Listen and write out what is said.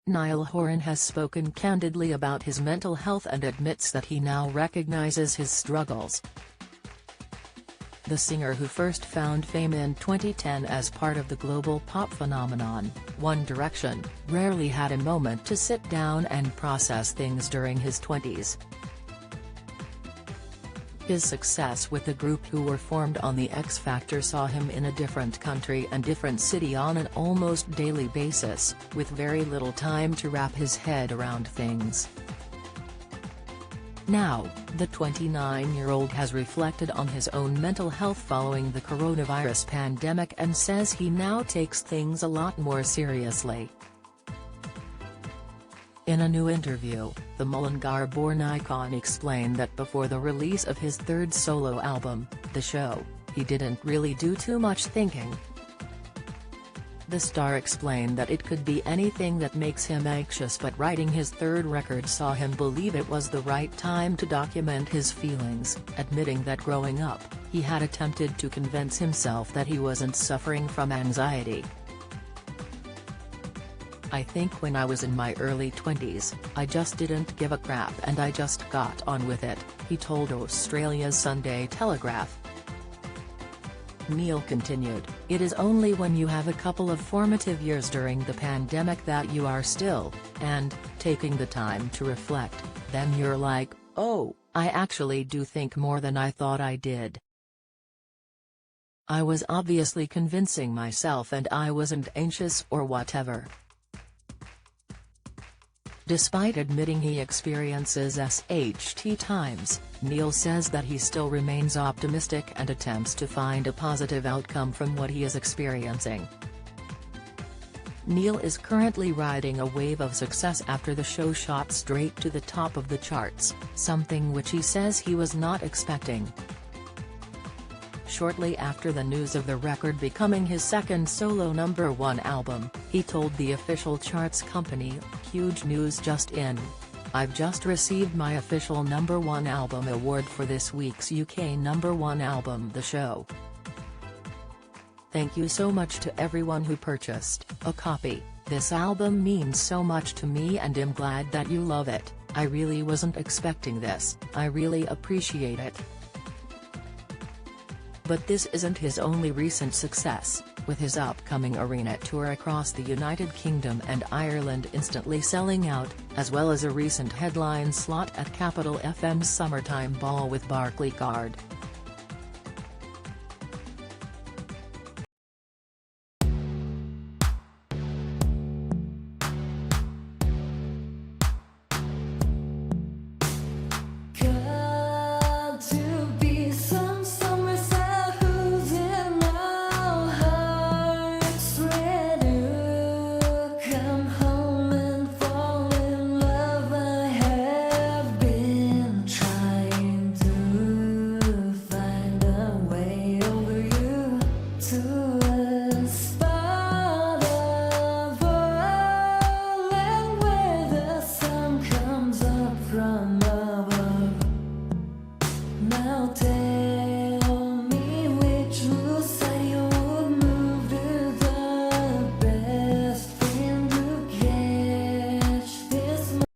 Niall Horan has spoken candidly about his mental health and admits that he now recognizes his struggles. The singer, who first found fame in 2010 as part of the global pop phenomenon, One Direction, rarely had a moment to sit down and process things during his 20s. His success with the group, who were formed on the X Factor, saw him in a different country and different city on an almost daily basis, with very little time to wrap his head around things. Now, the 29-year-old has reflected on his own mental health following the coronavirus pandemic and says he now takes things a lot more seriously. In a new interview, the Mullingar-born icon explained that before the release of his third solo album, The Show, he didn't really do too much thinking. The star explained that it could be anything that makes him anxious, but writing his third record saw him believe it was the right time to document his feelings, admitting that growing up, he had attempted to convince himself that he wasn't suffering from anxiety. "I think when I was in my early 20s, I just didn't give a crap and I just got on with it," he told Australia's Sunday Telegraph. Niall continued, "It is only when you have a couple of formative years during the pandemic that you are still, and, taking the time to reflect, then you're like, oh, I actually do think more than I thought I did. I was obviously convincing myself and I wasn't anxious or whatever." Despite admitting he experiences SHT times, Niall says that he still remains optimistic and attempts to find a positive outcome from what he is experiencing. Niall is currently riding a wave of success after the show shot straight to the top of the charts, something which he says he was not expecting. Shortly after the news of the record becoming his second solo #1 album, he told the official charts company, "Huge news just in. I've just received my official #1 album award for this week's UK #1 album, The Show. Thank you so much to everyone who purchased a copy. This album means so much to me and I'm glad that you love it. I really wasn't expecting this, I really appreciate it." But this isn't his only recent success, with his upcoming arena tour across the United Kingdom and Ireland instantly selling out, as well as a recent headline slot at Capital FM's Summertime Ball with Barclaycard.